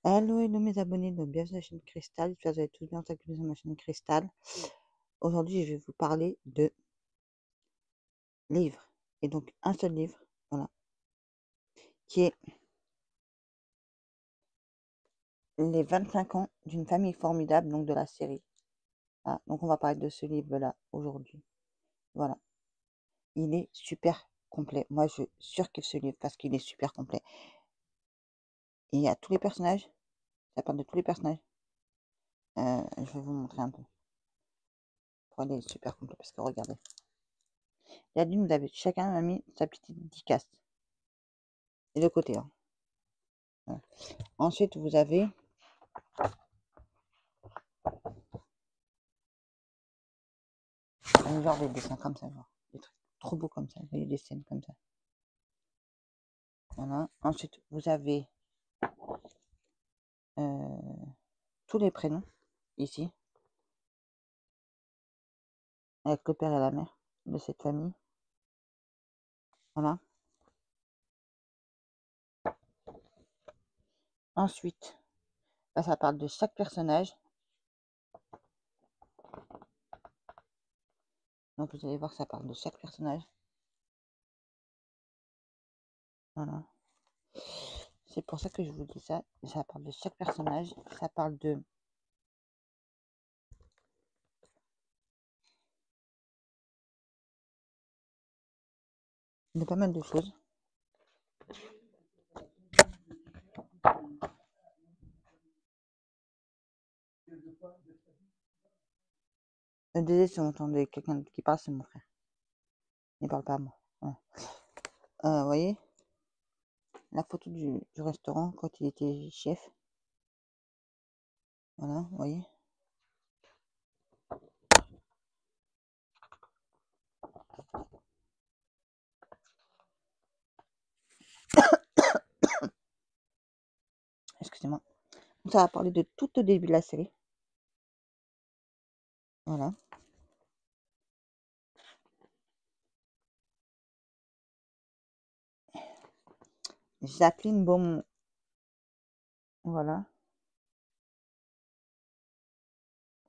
Hello mes abonnés, donc bienvenue sur la chaîne Cristal, j'espère que vous allez tous bien s'accueillir sur ma chaîne Cristal. Aujourd'hui, je vais vous parler de livres, et donc un seul livre, voilà, qui est Les 25 ans d'une famille formidable, donc de la série. Voilà, donc on va parler de ce livre-là aujourd'hui. Voilà, il est super complet. Moi, je surkiffe ce livre parce qu'il est super complet. Et il y a tous les personnages, ça parle de tous les personnages. Je vais vous montrer un peu. Pourquoi il est super complet, parce que regardez. Il y a dit, vous avez chacun a mis sa petite dédicace. Et de côté, hein. Voilà. Ensuite, vous avez genre des dessins comme ça, genre des trucs trop beaux comme ça, vous voyez, des scènes comme ça. Voilà. Ensuite, vous avez tous les prénoms ici, avec le père et la mère de cette famille. Voilà. Ensuite, là, ça parle de chaque personnage. Donc, vous allez voir, ça parle de chaque personnage. Voilà. C'est pour ça que je vous dis ça. Ça parle de chaque personnage. Ça parle de pas mal de choses. Désolé si vous entendez quelqu'un qui parle, c'est mon frère. Il ne parle pas à moi. Voilà. Vous voyez la photo du restaurant quand il était chef. Voilà, vous voyez. Excusez-moi. Ça va parler de tout au début de la série. Voilà. Jacqueline Beaumont. Voilà.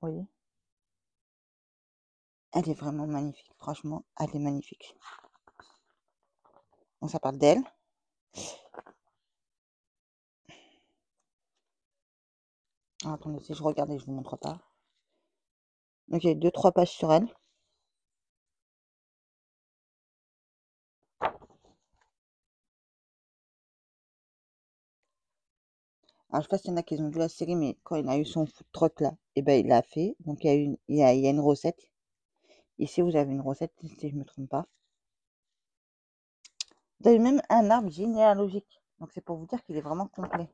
Vous voyez. Elle est vraiment magnifique. Franchement, elle est magnifique. Donc ça parle d'elle. Ah, attendez, si je regarde et je vous montre pas. Donc il y a 2-3 pages sur elle. Alors je sais pas s'il y en a qui ont vu la série, mais quand il a eu son food truck là, et ben il l'a fait. Donc il y a une recette. Ici vous avez une recette, si je me trompe pas. Vous avez même un arbre généalogique. Donc c'est pour vous dire qu'il est vraiment complet.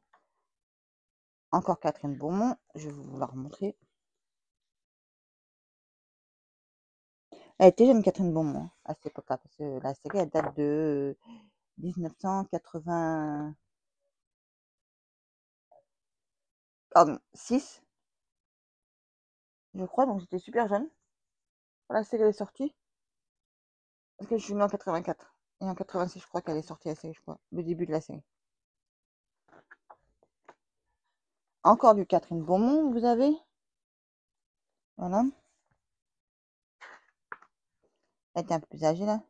Encore Catherine Beaumont, je vais vous la remontrer. Elle était jeune, Catherine Beaumont, à cette époque-là, parce que la série, elle date de 1986, je crois, donc j'étais super jeune quand la série est sortie, parce que je suis née en 84. Et en 86, je crois qu'elle est sortie la série, je crois, le début de la série. Encore du Catherine Beaumont, vous avez. Voilà. Elle était un peu plus âgée, là.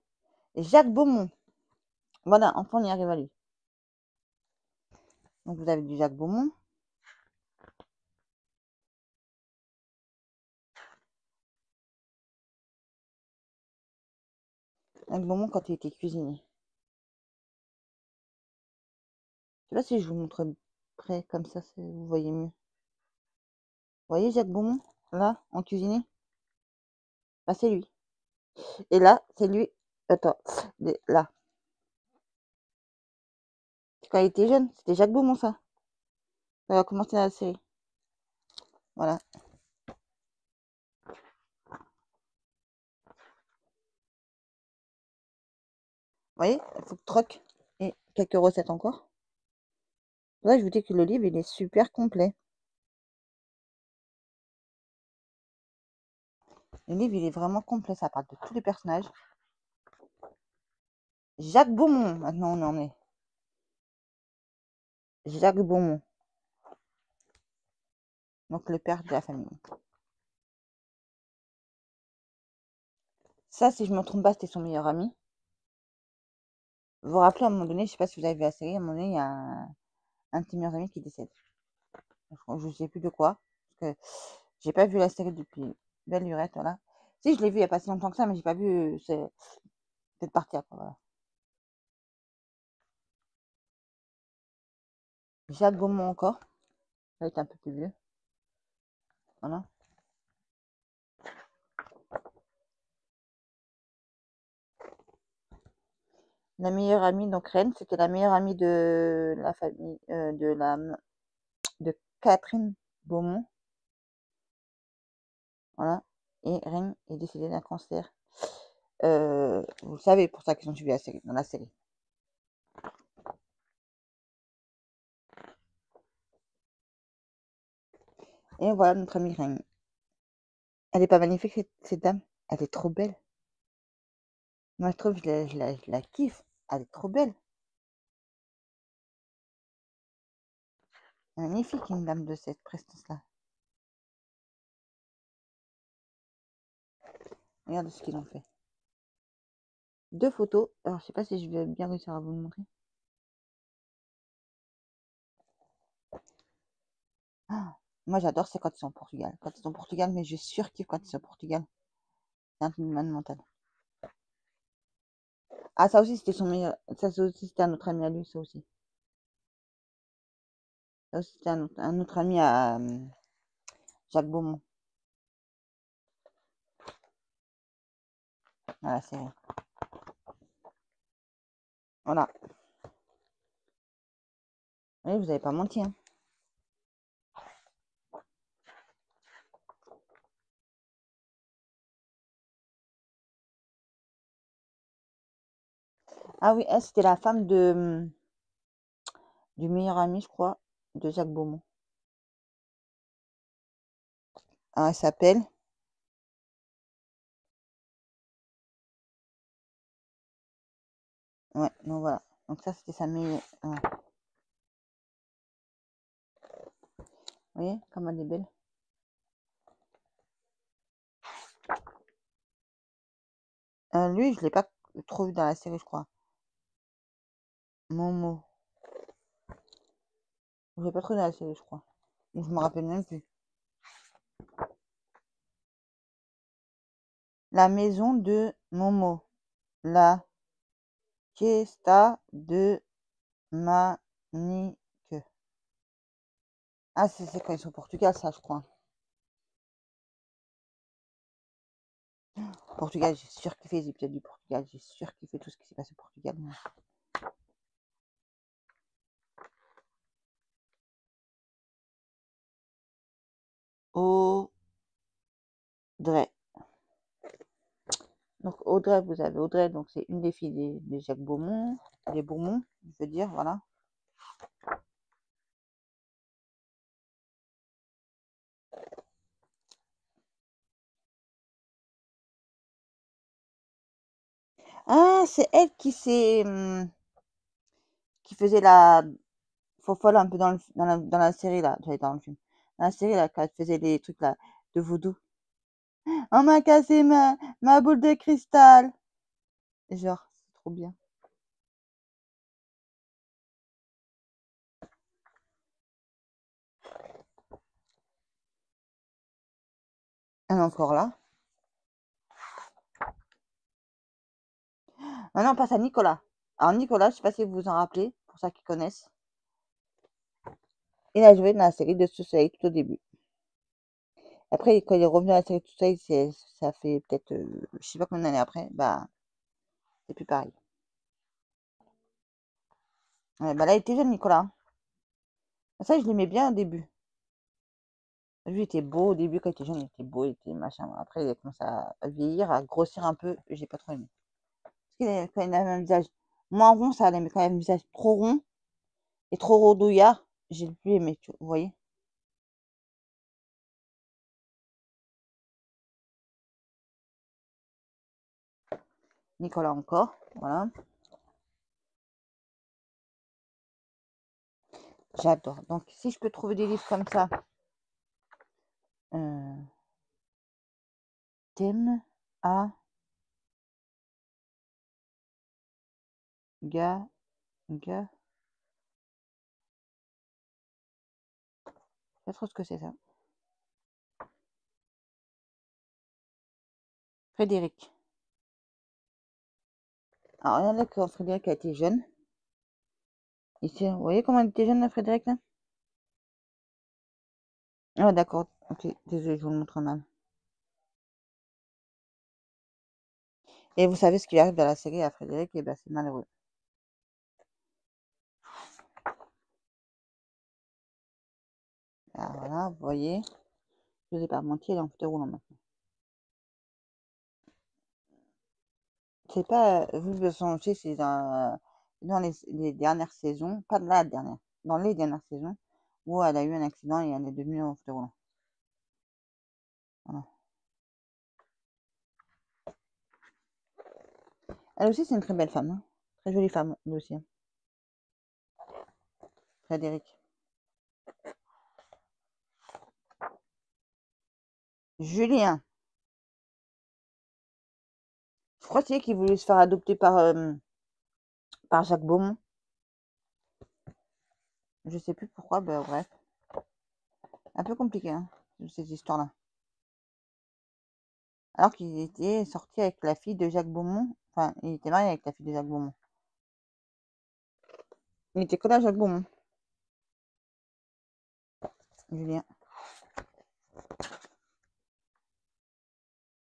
Et Jacques Beaumont. Voilà, enfin, on y arrive à lui. Donc, vous avez du Jacques Beaumont. Jacques Beaumont quand il était cuisinier. Je sais pas si je vous montre près, comme ça, vous voyez mieux. Vous voyez Jacques Beaumont, là, en cuisinier? Bah, c'est lui. Et là, c'est lui. Attends, là. Quand il était jeune, c'était Jacques Beaumont, ça. Ça a commencé la série. Voilà. Vous voyez, food truck et quelques recettes encore. Là, je vous dis que le livre, il est super complet. Le livre, il est vraiment complet. Ça parle de tous les personnages. Jacques Beaumont, maintenant on en est. Jacques Beaumont. Donc le père de la famille. Ça, si je me trompe pas, c'était son meilleur ami. Vous vous rappelez, à un moment donné, je sais pas si vous avez vu la série, à un moment donné, il y a un de tes meilleurs amis qui décède. Je sais plus de quoi. Parce que j'ai pas vu la série depuis belle lurette, voilà. Si, je l'ai vu il y a pas si longtemps que ça, mais j'ai pas vu cette partie après, voilà. Jacques Beaumont encore. Là, il est un peu plus vieux. Voilà. La meilleure amie, donc Reine, c'était la meilleure amie de la famille, de Catherine Beaumont. Voilà. Et Reine est décédée d'un cancer. Vous le savez, pour ça qu'ils ont suivi la série, dans la série. Et voilà notre amie Reine. Elle est pas magnifique, cette dame? Elle est trop belle. Moi, je trouve, je la kiffe. Elle est trop belle. Magnifique, une dame de cette prestance-là. Regarde ce qu'ils ont fait. 2 photos. Alors, je sais pas si je vais bien réussir à vous le montrer. Ah, moi, j'adore, c'est quand ils sont au Portugal. Quand ils sont au Portugal, mais je surkiffe quand ils sont au Portugal. C'est un truc de malade mental. Ah, ça aussi, c'était son meilleur. Ça aussi, c'était un autre ami à lui, ça aussi. Ça aussi, c'était un autre ami à Jacques Beaumont. Dans la série. Voilà. Oui, vous avez pas menti, hein. Ah oui, elle, c'était la femme du meilleur ami, je crois, de Jacques Beaumont. Ah, elle s'appelle. Ouais, donc voilà. Donc ça, c'était sa meilleure. Vous voyez, comme elle est belle. Lui, je l'ai pas trop vu dans la série, je crois. Momo. Je l'ai pas trop vu dans la série, je crois. Je me rappelle même plus. La maison de Momo. La Fiesta de Manique. Ah, c'est quand ils sont au Portugal, ça, je crois. Portugal, j'ai surkiffé les épisodes du Portugal. J'ai surkiffé tout ce qui s'est passé au Portugal. Audrey. Donc Audrey, vous avez Audrey, donc c'est une des filles des Jacques Beaumont, des Beaumont, je veux dire, voilà. Ah, c'est elle qui faisait la fofolle un peu dans la série là, j'allais dans le film. Dans la série là, quand elle faisait les trucs là de voodoo. On m'a cassé ma boule de cristal. Genre, c'est trop bien. Elle est encore là. Maintenant, on passe à Nicolas. Alors Nicolas, je sais pas si vous vous en rappelez, pour ceux qui connaissent. Il a joué dans la série de Soleil tout au début. Après, quand il est revenu à la série de Soleil, ça fait peut-être, je sais pas combien d'années après, bah, c'est plus pareil. Ouais, bah là, il était jeune, Nicolas. Ça, je l'aimais bien au début. Lui, il était beau au début, quand il était jeune, il était beau, il était machin. Après, il a commencé à vieillir, à grossir un peu, j'ai pas trop aimé. Parce quand il avait un visage moins rond, ça allait, mais quand il avait un visage trop rond et trop rondouillard, j'ai plus aimé, vous voyez. Nicolas encore, voilà. J'adore. Donc, si je peux trouver des livres comme ça, Thème à ga ga. Je sais pas trop ce que c'est ça. Frédéric. Alors, regardez quand Frédéric a été jeune. Ici, vous voyez comment il était jeune, là, Frédéric, là? Ah, d'accord. Ok, désolé, je vous le montre mal. Et vous savez ce qui arrive dans la série à Frédéric, et ben c'est malheureux. Alors voilà, vous voyez, je vous ai pas menti, elle est en fauteuil roulant maintenant. C'est pas, vu que son fils c'est dans les dernières saisons, pas de la dernière, dans les dernières saisons, où elle a eu un accident et elle est devenue en fauteuil roulant. Voilà. Elle aussi, c'est une très belle femme, hein. Très jolie femme, elle aussi, hein. Frédéric. Julien. Je crois que c'est qu'il voulait se faire adopter par Jacques Beaumont. Je sais plus pourquoi, ben bref. Un peu compliqué, hein, cette histoire-là. Alors qu'il était sorti avec la fille de Jacques Beaumont. Enfin, il était marié avec la fille de Jacques Beaumont. Il était collé à Jacques Beaumont, Julien.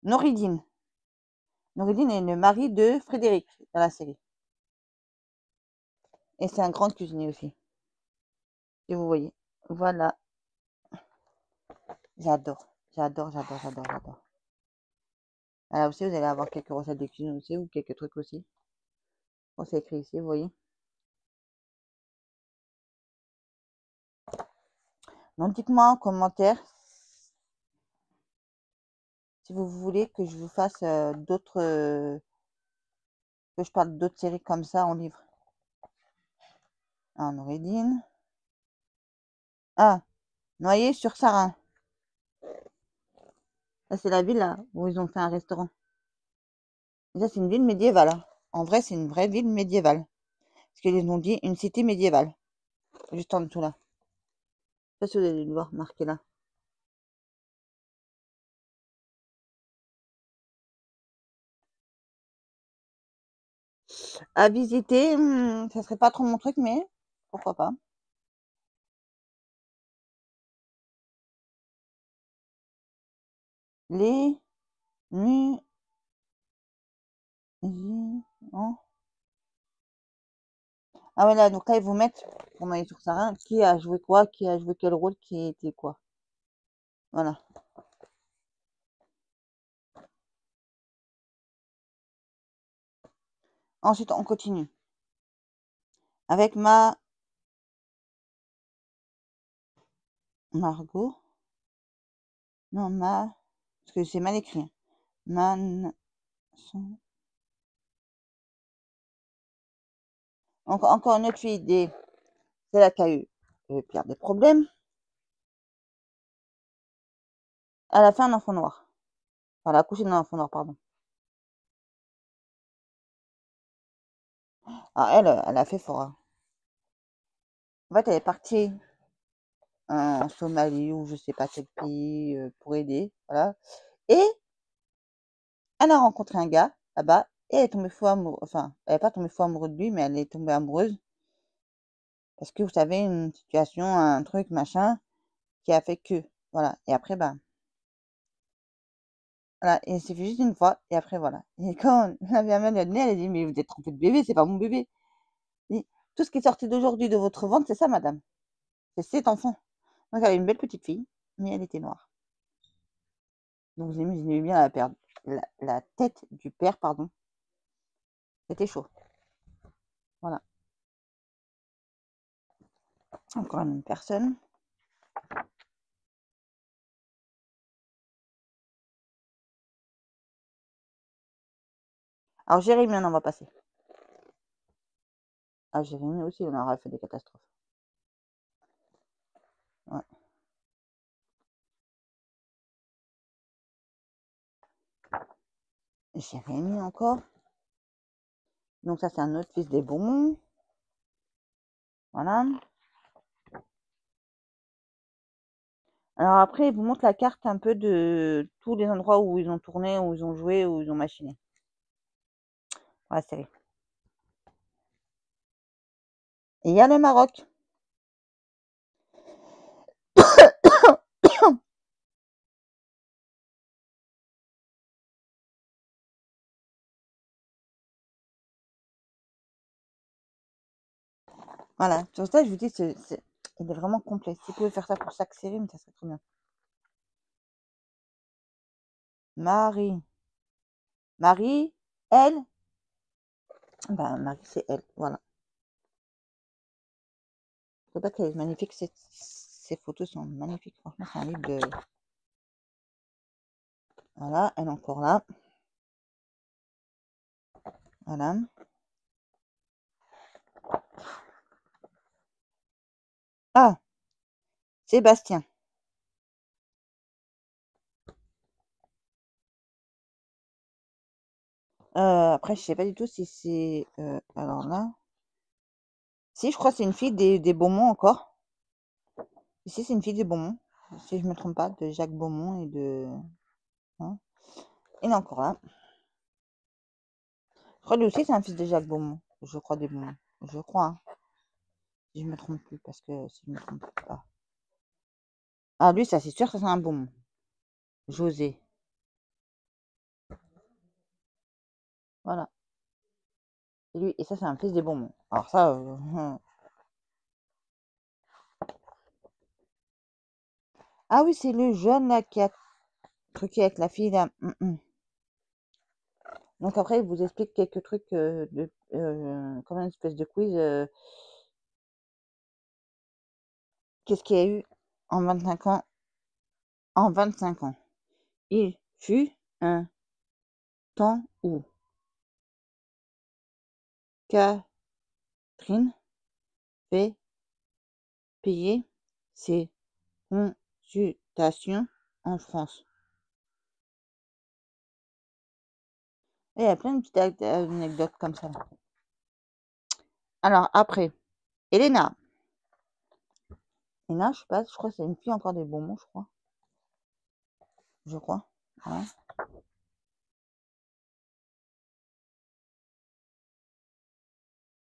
Nouridine. Nouridine est le mari de Frédéric dans la série. Et c'est un grand cuisinier aussi. Et vous voyez. Voilà. J'adore. J'adore, j'adore, j'adore, j'adore. Là aussi, vous allez avoir quelques recettes de cuisine aussi, ou quelques trucs aussi. Bon, c'est écrit ici, vous voyez. Donc, dites-moi en commentaire si vous voulez que je vous fasse d'autres... que je parle d'autres séries comme ça en livre. Ah, Nouridine. Ah, Noyer-sur-Sarin. Là, c'est la ville là, où ils ont fait un restaurant. Et ça, c'est une ville médiévale, hein. En vrai, c'est une vraie ville médiévale. Parce qu'ils ont dit une cité médiévale. Juste en dessous là. Je sais pas si vous allez le voir marqué là. À visiter, ça serait pas trop mon truc, mais pourquoi pas. Les musulmans. Ah ouais, là, donc là, ils vous mettent, pour Noyer sur Sarin, qui a joué quoi, qui a joué quel rôle, qui était quoi. Voilà. Ensuite, on continue. Avec Margot. Non, parce que c'est mal écrit, hein. Man... Encore une autre fille, c'est là qui a eu Pierre des problèmes. Elle a fait un enfant noir. Enfin, elle a accouché d'un enfant noir, pardon. Ah, elle a fait fort, hein. En fait, elle est partie en Somalie ou je sais pas quel pays pour aider, voilà. Et elle a rencontré un gars là-bas et elle est tombée fou amoureuse. Enfin, elle n'est pas tombée fou amoureuse de lui, mais elle est tombée amoureuse parce que vous savez, une situation, un truc, machin, qui a fait que, voilà. Et après, bah, voilà. Et c'est fait juste une fois et après, voilà. Et quand la mère lui a donné, elle a dit, mais vous êtes trompée de bébé, c'est pas mon bébé. Et tout ce qui est sorti d'aujourd'hui de votre ventre, c'est ça, madame. C'est cet enfant. Donc, elle avait une belle petite fille, mais elle était noire. Donc, vous imaginez bien la tête du père, pardon. C'était chaud. Voilà. Encore une personne. Alors, Jérémy, on en va passer. Ah, Jérémy aussi, on aura fait des catastrophes. Ouais. J'ai rien mis encore. Donc ça, c'est un autre fils des bonbons. Voilà. Alors après, ils vous montrent la carte un peu de tous les endroits où ils ont tourné, où ils ont joué, où ils ont machiné. Pour la série. Et il y a le Maroc. Voilà. Sur ça, je vous dis, il est vraiment complet. Si vous pouvez faire ça pour chaque série, mais ça serait trop bien. Marie. Marie, elle. Ben, Marie, c'est elle. Voilà. Faut pas qu'elle est magnifique. Ces photos sont magnifiques. Franchement, c'est un livre de. Voilà, elle est encore là. Voilà. Ah, Sébastien. Après, je sais pas du tout si c'est. Alors là. Si, je crois que c'est une fille des Beaumont encore. Ici, c'est une fille des Beaumont. Si je me trompe pas, de Jacques Beaumont et de. Hein. Il est encore là. Je crois lui aussi, c'est un fils de Jacques Beaumont. Je crois des Beaumont. Je crois. Hein. Si je me trompe plus, parce que si je me trompe pas. Ah, lui, ça, c'est sûr que c'est un Beaumont. José. Voilà. Et lui, et ça, c'est un fils des Beaumont. Alors ça. Ah oui, c'est le jeune là qui a truqué avec la fille là. Donc après, il vous explique quelques trucs comme une espèce de quiz. Qu'est-ce qu'il y a eu en 25 ans? En 25 ans. Il fut un temps où Catherine fait payer ses consultations en France. Et il y a plein de petites anecdotes comme ça. Alors après, Elena. Elena, je sais pas, je crois que c'est une fille encore des bonbons, je crois. Je crois. Voilà.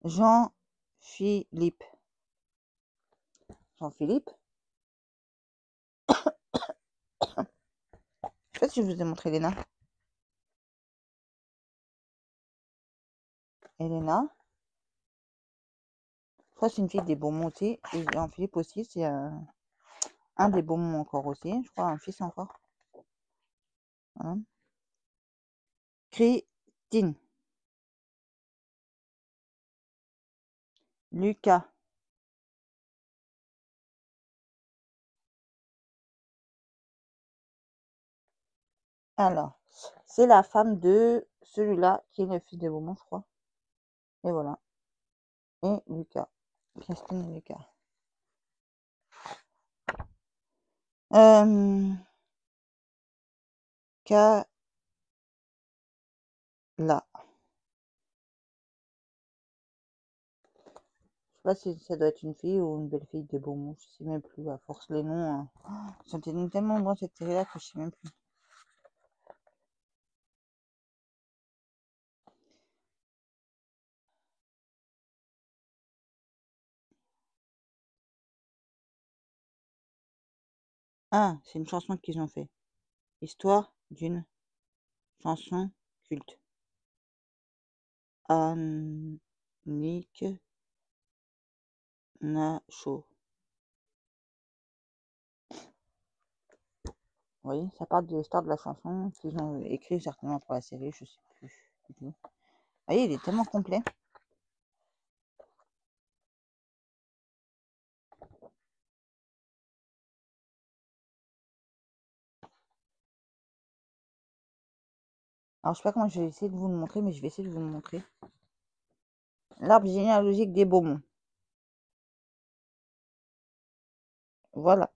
Jean-Philippe. Jean-Philippe. Je sais pas si je vous ai montré Elena. Elena. Je crois que c'est une fille des bonbons aussi. Et Jean-Philippe aussi, c'est un des bonbons encore aussi. Je crois un fils encore. Voilà. Christine. Lucas. Alors, c'est la femme de celui-là qui est le fils des bonbons, je crois. Et voilà. Et Lucas. Christine et Lucas. Là. Je sais pas si ça doit être une fille ou une belle fille des bonbons. Je sais même plus. À force les noms. Hein. Ils sont tellement bons cette série-là que je sais même plus. Ah, c'est une chanson qu'ils ont fait. Histoire d'une chanson culte. Annick Nacho. Oui, ça parle de l'histoire de la chanson qu'ils ont écrit certainement pour la série, je sais plus du tout. Vous voyez, il est tellement complet. Alors, je sais pas comment je vais essayer de vous le montrer, mais je vais essayer de vous le montrer. L'arbre généalogique des Beaumont. Voilà.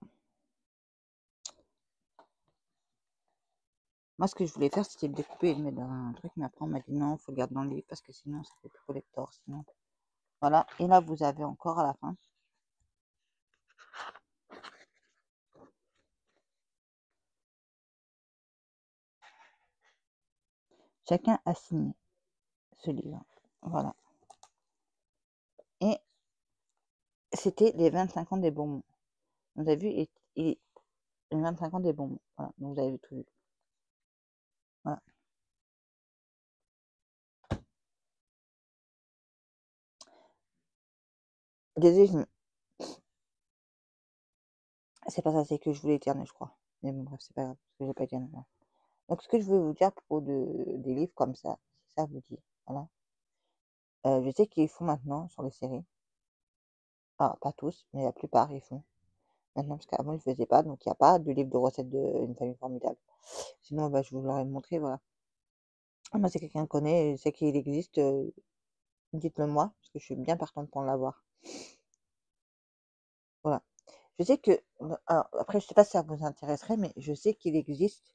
Moi, ce que je voulais faire, c'était le découper et le mettre dans un truc, mais après, on m'a dit non, il faut le garder dans le livre parce que sinon, ça fait plus collector. Sinon, voilà. Et là, vous avez encore à la fin. Chacun a signé ce livre. Voilà. Et c'était les 25 ans des bonbons. Vous avez vu, et les 25 ans des bonbons. Voilà. Donc, vous avez tout vu. Voilà. Désolé, c'est pas ça, c'est que je voulais éternuer, je crois. Mais bon, bref, c'est pas grave, parce que j'ai pas éternué. Voilà. Donc, ce que je veux vous dire à propos des livres comme ça, si ça vous dit. Voilà. Je sais qu'ils font maintenant sur les séries. Ah, pas tous, mais la plupart, ils font. Maintenant, parce qu'avant, ils ne faisaient pas, donc il n'y a pas de livre de recettes d'une famille formidable. Sinon, bah, je vous l'aurais montré, voilà. Ah, moi, si quelqu'un connaît, sait qu'il existe, dites-le moi, parce que je suis bien partante pour l'avoir. Voilà. Je sais que, alors, après, je sais pas si ça vous intéresserait, mais je sais qu'il existe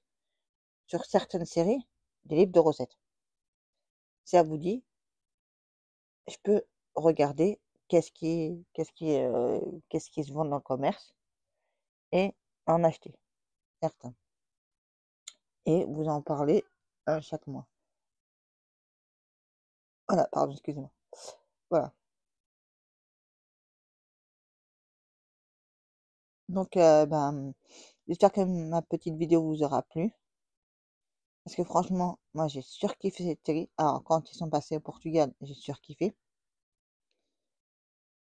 sur certaines séries des livres de recettes. Si ça vous dit, je peux regarder qu'est-ce qui se vend dans le commerce et en acheter certains. Et vous en parler chaque mois. Voilà, pardon, excusez-moi. Voilà. Donc, j'espère que ma petite vidéo vous aura plu. Parce que franchement, moi j'ai surkiffé cette série. Alors, quand ils sont passés au Portugal, j'ai surkiffé.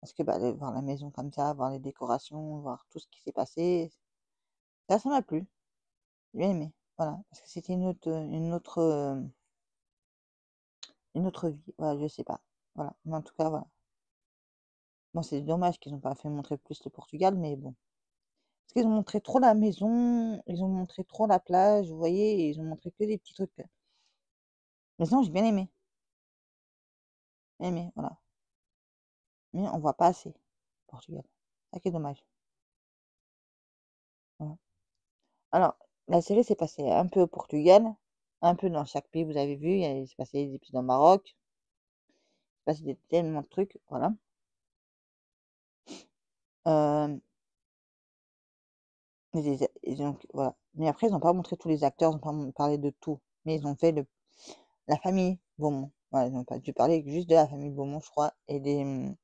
Parce que bah, voir la maison comme ça, voir les décorations, voir tout ce qui s'est passé, ça m'a plu. J'ai bien aimé. Voilà. Parce que c'était une autre vie. Voilà, je sais pas. Voilà. Mais en tout cas, voilà. Bon, c'est dommage qu'ils n'ont pas fait montrer plus le Portugal, mais bon. Parce qu'ils ont montré trop la maison, ils ont montré trop la plage, vous voyez, et ils ont montré que des petits trucs. Mais sinon, j'ai bien aimé. Aimé, voilà. Mais on voit pas assez Portugal. Ça qui est dommage. Voilà. Alors, la série s'est passée un peu au Portugal, un peu dans chaque pays, vous avez vu, il s'est passé des épisodes au Maroc, il s'est passé tellement de trucs, voilà. Euh, voilà. Mais après, ils n'ont pas montré tous les acteurs, ils n'ont pas parlé de tout. Mais ils ont fait la famille Beaumont. Voilà, ils n'ont pas dû parler juste de la famille Beaumont, je crois, et des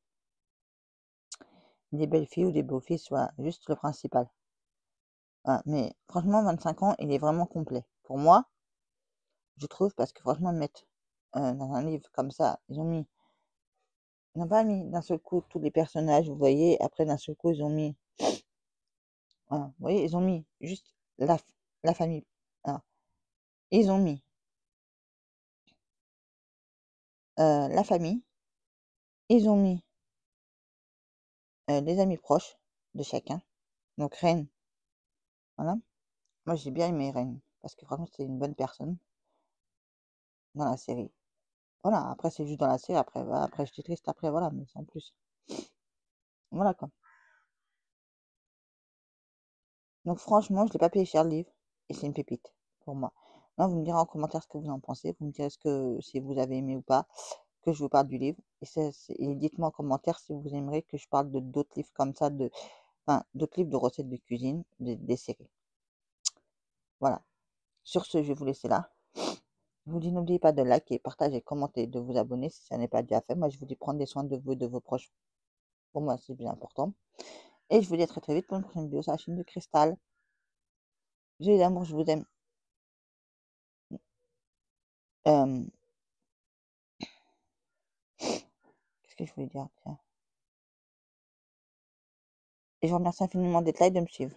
belles filles ou des beaux fils, voilà, juste le principal. Voilà. Mais franchement, 25 ans, il est vraiment complet. Pour moi, je trouve, parce que franchement, mettre dans un livre comme ça, ils n'ont pas mis d'un seul coup tous les personnages, vous voyez, après d'un seul coup, ils ont mis, voilà, vous voyez, ils ont mis juste la famille. Voilà. Ils ont mis la famille, ils ont mis les amis proches de chacun, donc Reine, voilà. Moi, j'ai bien aimé Reine, parce que franchement, c'est une bonne personne dans la série. Voilà, après, c'est juste dans la série, après, voilà, après j'étais triste, après, voilà, mais sans plus. Voilà, quoi. Donc franchement, je l'ai pas payé cher le livre et c'est une pépite pour moi. Là, vous me direz en commentaire ce que vous en pensez. Vous me direz si vous avez aimé ou pas que je vous parle du livre. Et dites-moi en commentaire si vous aimeriez que je parle de d'autres livres comme ça, enfin, d'autres livres de recettes de cuisine, des séries. Voilà. Sur ce, je vais vous laisser là. Je vous dis, n'oubliez pas de liker, partager, commenter, de vous abonner si ça n'est pas déjà fait. Moi, je vous dis, prendre des soins de vous et de vos proches. Pour moi, c'est bien important. Et je vous dis à très très vite pour une prochaine vidéo sur la chaîne de Cristal. J'ai d'amour, je vous aime. Euh, Qu'est-ce que je voulais dire? Tiens. Et je vous remercie infiniment d'être là et de me suivre.